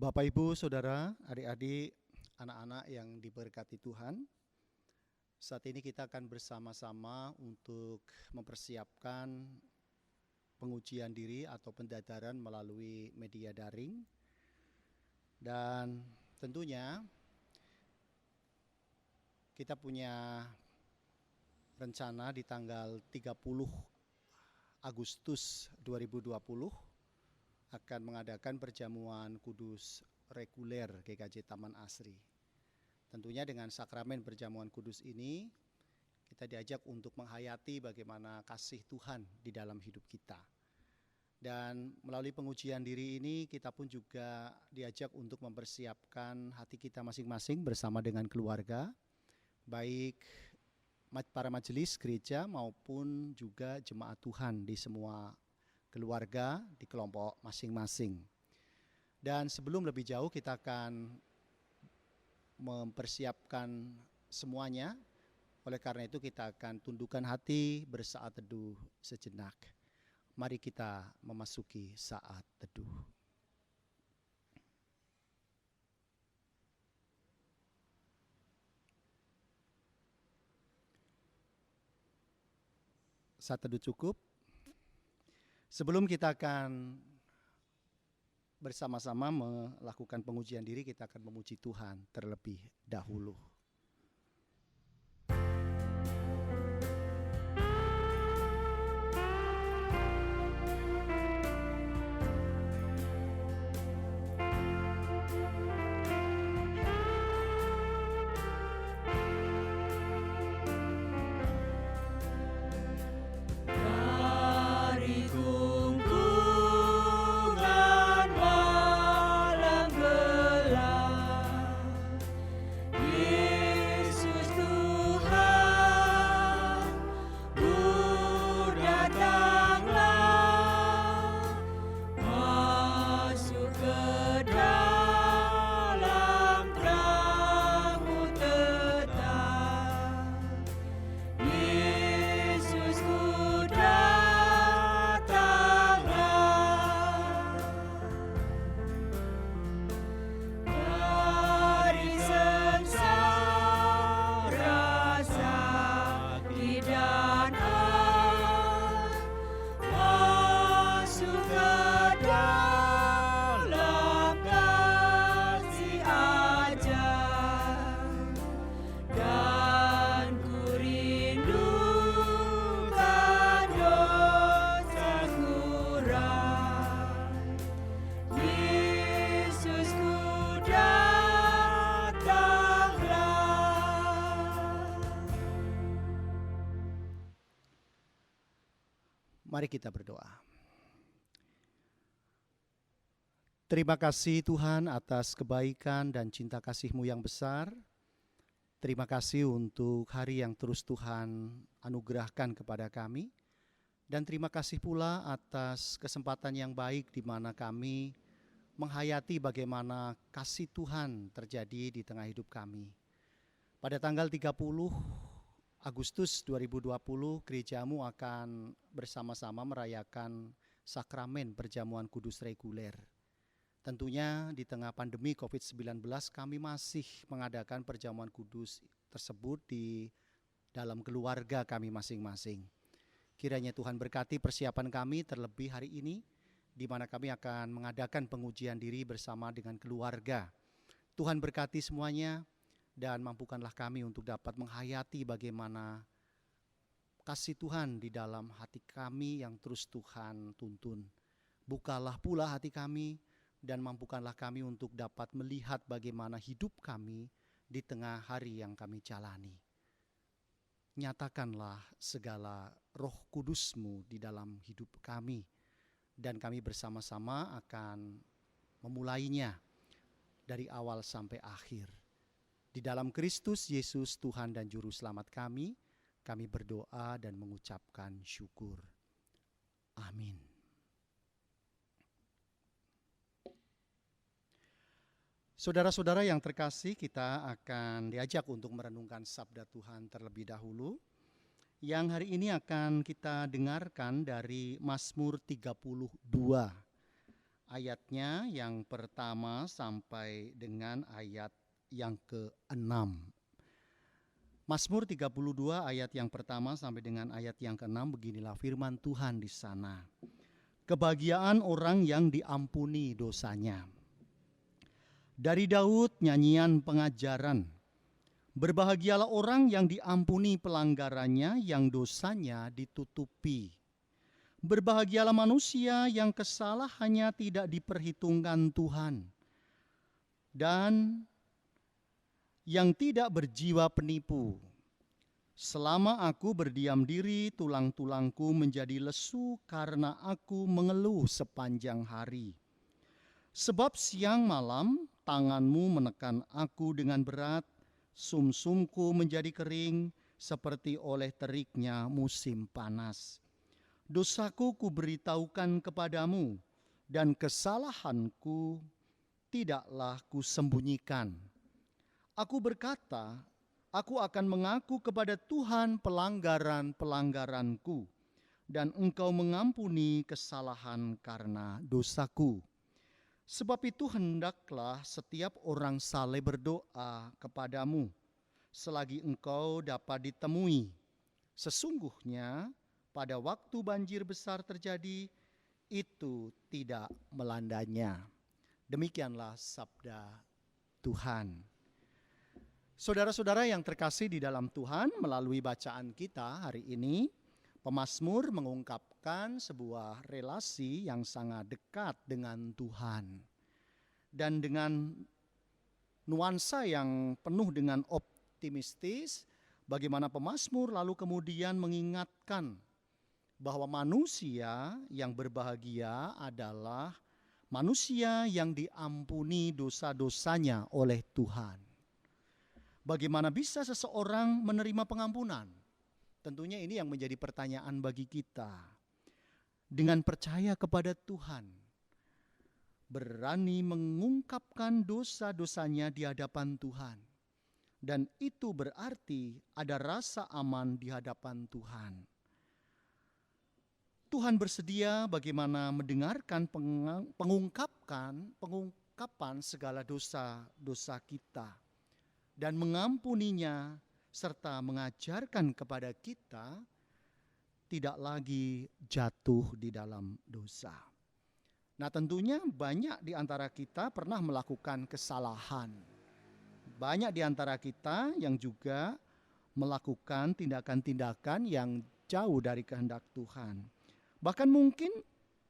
Bapak, Ibu, Saudara, adik-adik, anak-anak yang diberkati Tuhan, saat ini kita akan bersama-sama untuk mempersiapkan pengujian diri atau pendadaran melalui media daring. Dan tentunya kita punya rencana di tanggal 30 Agustus 2020 akan mengadakan perjamuan kudus reguler GKJ Taman Asri. Tentunya dengan sakramen perjamuan kudus ini kita diajak untuk menghayati bagaimana kasih Tuhan di dalam hidup kita. Dan melalui pengujian diri ini kita pun juga diajak untuk mempersiapkan hati kita masing-masing bersama dengan keluarga, baik para majelis gereja maupun juga jemaat Tuhan di semua keluarga, di kelompok masing-masing. Dan sebelum lebih jauh kita akan mempersiapkan semuanya. Oleh karena itu kita akan tundukkan hati bersaat teduh sejenak. Mari kita memasuki saat teduh. Saat teduh cukup. Sebelum kita akan bersama-sama melakukan pengujian diri, kita akan memuji Tuhan terlebih dahulu. Mari kita berdoa. Terima kasih Tuhan atas kebaikan dan cinta kasih-Mu yang besar. Terima kasih untuk hari yang terus Tuhan anugerahkan kepada kami. Dan terima kasih pula atas kesempatan yang baik di mana kami menghayati bagaimana kasih Tuhan terjadi di tengah hidup kami. Pada tanggal 30 Agustus 2020, gerejamu akan bersama-sama merayakan sakramen perjamuan kudus reguler. Tentunya di tengah pandemi COVID-19 kami masih mengadakan perjamuan kudus tersebut di dalam keluarga kami masing-masing. Kiranya Tuhan berkati persiapan kami terlebih hari ini, di mana kami akan mengadakan pengujian diri bersama dengan keluarga. Tuhan berkati semuanya. Dan mampukanlah kami untuk dapat menghayati bagaimana kasih Tuhan di dalam hati kami yang terus Tuhan tuntun. Bukalah pula hati kami dan mampukanlah kami untuk dapat melihat bagaimana hidup kami di tengah hari yang kami jalani. Nyatakanlah segala Roh Kudus-Mu di dalam hidup kami dan kami bersama-sama akan memulainya dari awal sampai akhir. Di dalam Kristus Yesus Tuhan dan Juru Selamat kami berdoa dan mengucapkan syukur. Amin. Saudara-saudara yang terkasih, kita akan diajak untuk merenungkan sabda Tuhan terlebih dahulu. Yang hari ini akan kita dengarkan dari Mazmur 32 ayatnya yang pertama sampai dengan ayat yang ke-6. Mazmur 32 ayat yang pertama sampai dengan ayat yang ke-6, beginilah firman Tuhan di sana. Kebahagiaan orang yang diampuni dosanya. Dari Daud nyanyian pengajaran. Berbahagialah orang yang diampuni pelanggarannya, yang dosanya ditutupi. Berbahagialah manusia yang kesalahannya tidak diperhitungkan Tuhan, dan yang tidak berjiwa penipu. Selama aku berdiam diri, tulang-tulangku menjadi lesu karena aku mengeluh sepanjang hari. Sebab siang malam tanganmu menekan aku dengan berat, sumsumku menjadi kering seperti oleh teriknya musim panas. Dosaku kuberitahukan kepadamu, dan kesalahanku tidaklah kusembunyikan. Aku berkata, aku akan mengaku kepada Tuhan pelanggaran-pelanggaranku, dan Engkau mengampuni kesalahan karena dosaku. Sebab itu hendaklah setiap orang saleh berdoa kepadamu, selagi Engkau dapat ditemui. Sesungguhnya pada waktu banjir besar terjadi, itu tidak melandanya. Demikianlah sabda Tuhan. Saudara-saudara yang terkasih di dalam Tuhan, melalui bacaan kita hari ini, pemazmur mengungkapkan sebuah relasi yang sangat dekat dengan Tuhan. Dan dengan nuansa yang penuh dengan optimistis, bagaimana pemazmur lalu kemudian mengingatkan bahwa manusia yang berbahagia adalah manusia yang diampuni dosa-dosanya oleh Tuhan. Bagaimana bisa seseorang menerima pengampunan? Tentunya ini yang menjadi pertanyaan bagi kita. Dengan percaya kepada Tuhan, berani mengungkapkan dosa-dosanya di hadapan Tuhan. Dan itu berarti ada rasa aman di hadapan Tuhan. Tuhan bersedia bagaimana mendengarkan pengungkapan segala dosa-dosa kita, dan mengampuninya serta mengajarkan kepada kita tidak lagi jatuh di dalam dosa. Nah, tentunya banyak di antara kita pernah melakukan kesalahan. Banyak di antara kita yang juga melakukan tindakan-tindakan yang jauh dari kehendak Tuhan. Bahkan mungkin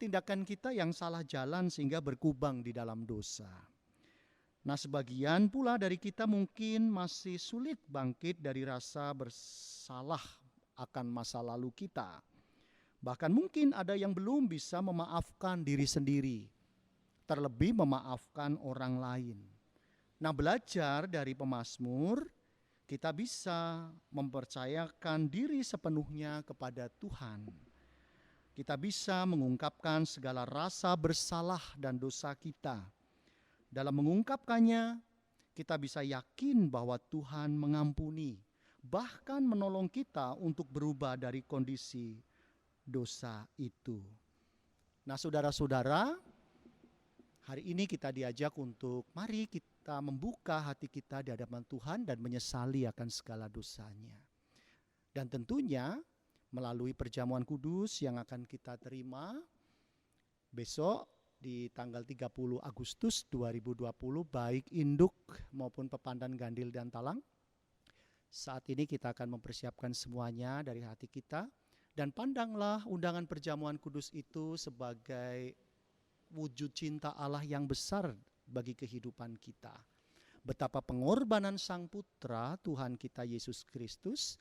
tindakan kita yang salah jalan sehingga berkubang di dalam dosa. Nah, sebagian pula dari kita mungkin masih sulit bangkit dari rasa bersalah akan masa lalu kita. Bahkan mungkin ada yang belum bisa memaafkan diri sendiri, terlebih memaafkan orang lain. Nah, belajar dari pemazmur, kita bisa mempercayakan diri sepenuhnya kepada Tuhan. Kita bisa mengungkapkan segala rasa bersalah dan dosa kita. Dalam mengungkapkannya, kita bisa yakin bahwa Tuhan mengampuni, bahkan menolong kita untuk berubah dari kondisi dosa itu. Nah, saudara-saudara, hari ini kita diajak untuk mari kita membuka hati kita di hadapan Tuhan dan menyesali akan segala dosanya. Dan tentunya melalui perjamuan kudus yang akan kita terima besok, di tanggal 30 Agustus 2020, baik induk maupun pepandan, gandil, dan talang. Saat ini kita akan mempersiapkan semuanya dari hati kita. Dan pandanglah undangan perjamuan kudus itu sebagai wujud cinta Allah yang besar bagi kehidupan kita. Betapa pengorbanan Sang Putra Tuhan kita Yesus Kristus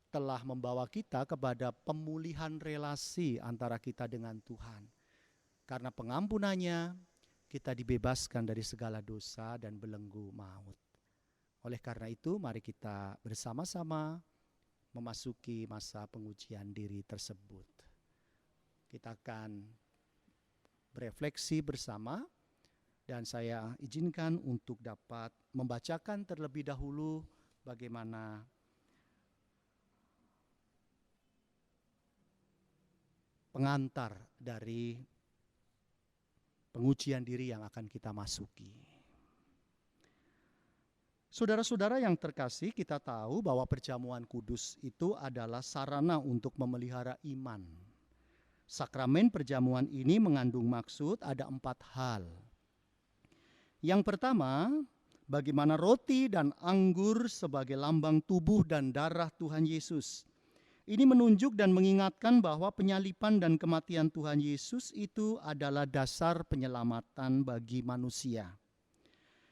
telah membawa kita kepada pemulihan relasi antara kita dengan Tuhan. Karena pengampunannya, kita dibebaskan dari segala dosa dan belenggu maut. Oleh karena itu, mari kita bersama-sama memasuki masa pengujian diri tersebut. Kita akan berefleksi bersama, dan saya izinkan untuk dapat membacakan terlebih dahulu bagaimana pengantar dari pengujian diri yang akan kita masuki. Saudara-saudara yang terkasih, kita tahu bahwa perjamuan kudus itu adalah sarana untuk memelihara iman. Sakramen perjamuan ini mengandung maksud ada 4 hal. Yang pertama, bagaimana roti dan anggur sebagai lambang tubuh dan darah Tuhan Yesus. Ini menunjuk dan mengingatkan bahwa penyaliban dan kematian Tuhan Yesus itu adalah dasar penyelamatan bagi manusia.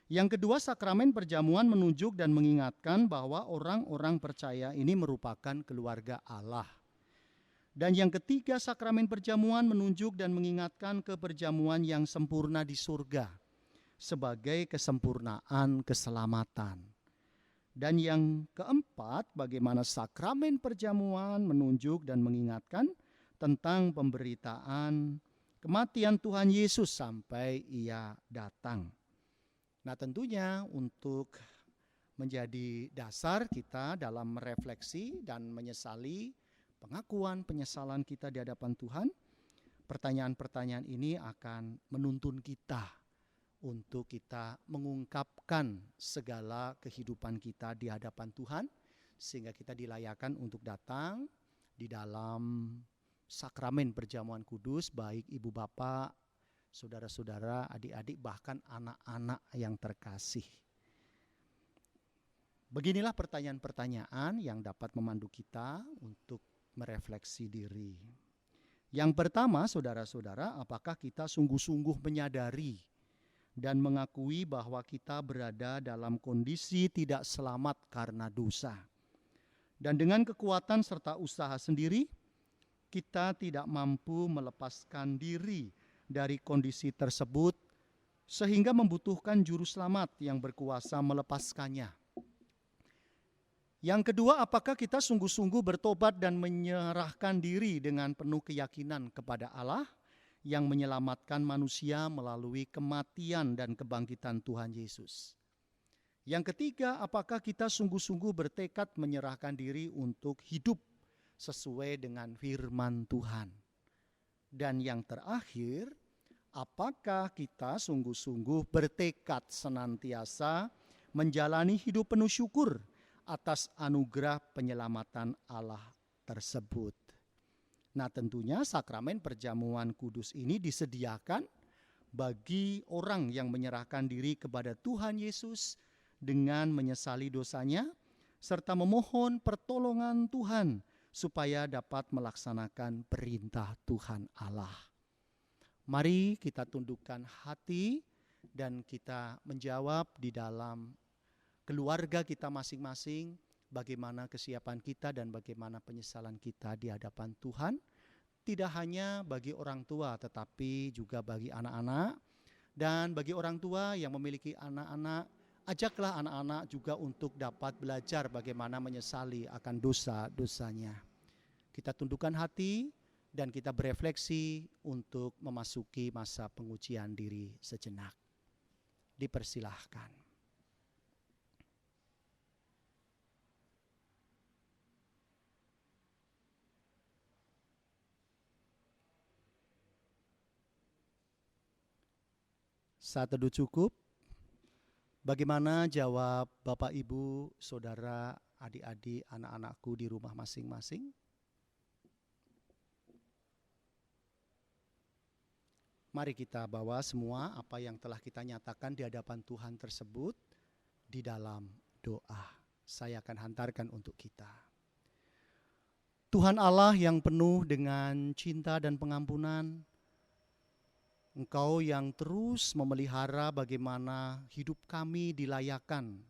Yang kedua, sakramen perjamuan menunjuk dan mengingatkan bahwa orang-orang percaya ini merupakan keluarga Allah. Dan yang ketiga, sakramen perjamuan menunjuk dan mengingatkan ke perjamuan yang sempurna di surga sebagai kesempurnaan keselamatan. Dan yang keempat, bagaimana sakramen perjamuan menunjuk dan mengingatkan tentang pemberitaan kematian Tuhan Yesus sampai Ia datang. Nah, tentunya untuk menjadi dasar kita dalam merefleksi dan menyesali pengakuan penyesalan kita di hadapan Tuhan, pertanyaan-pertanyaan ini akan menuntun kita untuk kita mengungkapkan segala kehidupan kita di hadapan Tuhan, sehingga kita dilayakan untuk datang di dalam sakramen perjamuan kudus, baik ibu bapak, saudara-saudara, adik-adik, bahkan anak-anak yang terkasih. Beginilah pertanyaan-pertanyaan yang dapat memandu kita untuk merefleksi diri. Yang pertama, saudara-saudara, apakah kita sungguh-sungguh menyadari dan mengakui bahwa kita berada dalam kondisi tidak selamat karena dosa? Dan dengan kekuatan serta usaha sendiri, kita tidak mampu melepaskan diri dari kondisi tersebut, sehingga membutuhkan juru selamat yang berkuasa melepaskannya. Yang kedua, apakah kita sungguh-sungguh bertobat dan menyerahkan diri dengan penuh keyakinan kepada Allah yang menyelamatkan manusia melalui kematian dan kebangkitan Tuhan Yesus? Yang ketiga, apakah kita sungguh-sungguh bertekad menyerahkan diri untuk hidup sesuai dengan firman Tuhan? Dan yang terakhir, apakah kita sungguh-sungguh bertekad senantiasa menjalani hidup penuh syukur atas anugerah penyelamatan Allah tersebut? Nah, tentunya sakramen perjamuan kudus ini disediakan bagi orang yang menyerahkan diri kepada Tuhan Yesus dengan menyesali dosanya, serta memohon pertolongan Tuhan supaya dapat melaksanakan perintah Tuhan Allah. Mari kita tundukkan hati dan kita menjawab di dalam keluarga kita masing-masing bagaimana kesiapan kita dan bagaimana penyesalan kita di hadapan Tuhan. Tidak hanya bagi orang tua tetapi juga bagi anak-anak, dan bagi orang tua yang memiliki anak-anak, ajaklah anak-anak juga untuk dapat belajar bagaimana menyesali akan dosa-dosanya. Kita tundukkan hati dan kita berefleksi untuk memasuki masa pengujian diri sejenak. Dipersilahkan. Saat teduh cukup, bagaimana jawab Bapak, Ibu, Saudara, adik-adik, anak-anakku di rumah masing-masing? Mari kita bawa semua apa yang telah kita nyatakan di hadapan Tuhan tersebut di dalam doa. Saya akan hantarkan untuk kita. Tuhan Allah yang penuh dengan cinta dan pengampunan, Engkau yang terus memelihara bagaimana hidup kami dilayakan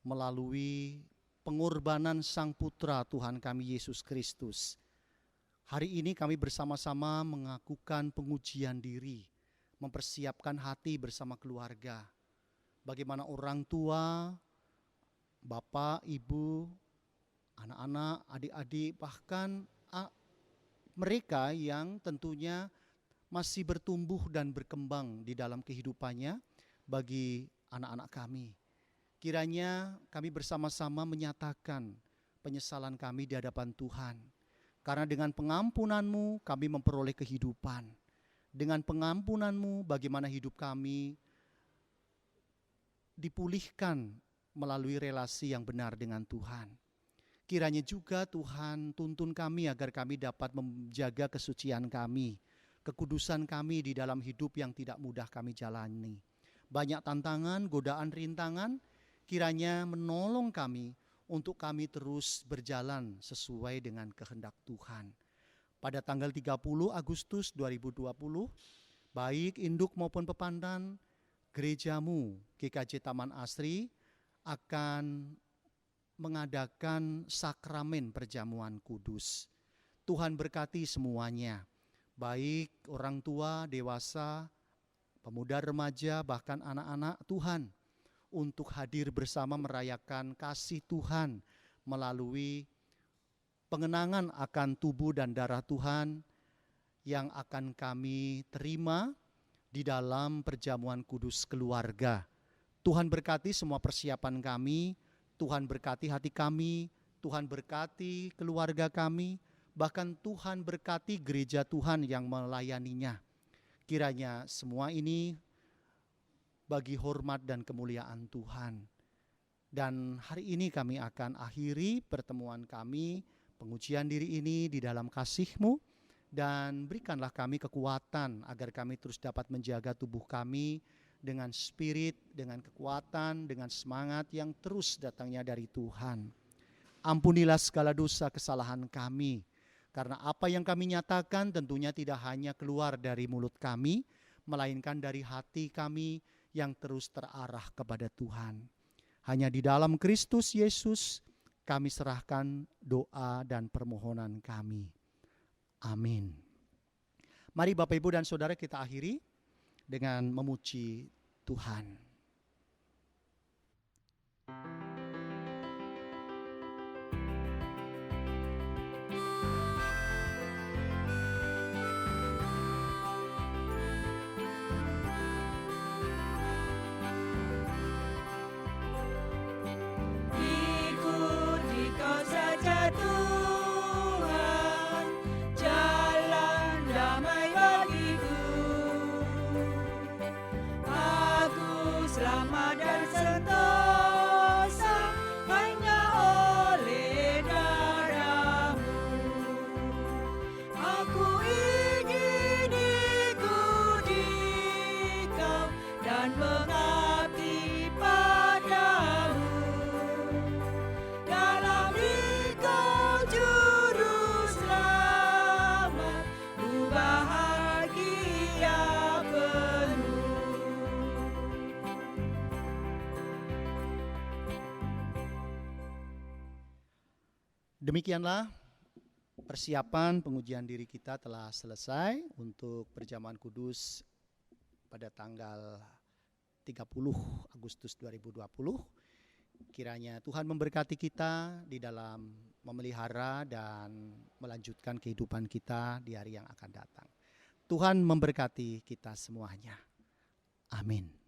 melalui pengorbanan Sang Putra Tuhan kami Yesus Kristus. Hari ini kami bersama-sama mengakukan pengujian diri, mempersiapkan hati bersama keluarga. Bagaimana orang tua, bapak, ibu, anak-anak, adik-adik, bahkan mereka yang tentunya masih bertumbuh dan berkembang di dalam kehidupannya bagi anak-anak kami. Kiranya kami bersama-sama menyatakan penyesalan kami di hadapan Tuhan. Karena dengan pengampunan-Mu kami memperoleh kehidupan. Dengan pengampunan-Mu, bagaimana hidup kami dipulihkan melalui relasi yang benar dengan Tuhan. Kiranya juga Tuhan tuntun kami agar kami dapat menjaga kesucian kami, kekudusan kami di dalam hidup yang tidak mudah kami jalani. Banyak tantangan, godaan, rintangan, kiranya menolong kami untuk kami terus berjalan sesuai dengan kehendak Tuhan. Pada tanggal 30 Agustus 2020, baik induk maupun pepandan, gerejamu GKJ Taman Asri akan mengadakan sakramen perjamuan kudus. Tuhan berkati semuanya, baik orang tua, dewasa, pemuda, remaja, bahkan anak-anak Tuhan, untuk hadir bersama merayakan kasih Tuhan melalui pengenangan akan tubuh dan darah Tuhan yang akan kami terima di dalam perjamuan kudus keluarga. Tuhan berkati semua persiapan kami, Tuhan berkati hati kami, Tuhan berkati keluarga kami, bahkan Tuhan berkati gereja Tuhan yang melayaninya. Kiranya semua ini bagi hormat dan kemuliaan Tuhan. Dan hari ini kami akan akhiri pertemuan kami, pengujian diri ini di dalam kasih-Mu, dan berikanlah kami kekuatan agar kami terus dapat menjaga tubuh kami dengan spirit, dengan kekuatan, dengan semangat yang terus datangnya dari Tuhan. Ampunilah segala dosa kesalahan kami, karena apa yang kami nyatakan tentunya tidak hanya keluar dari mulut kami, melainkan dari hati kami yang terus terarah kepada Tuhan. Hanya di dalam Kristus Yesus kami serahkan doa dan permohonan kami. Amin. Mari Bapak, Ibu, dan Saudara kita akhiri dengan memuji Tuhan. Demikianlah persiapan pengujian diri kita telah selesai untuk perjamuan kudus pada tanggal 30 Agustus 2020. Kiranya Tuhan memberkati kita di dalam memelihara dan melanjutkan kehidupan kita di hari yang akan datang. Tuhan memberkati kita semuanya. Amin.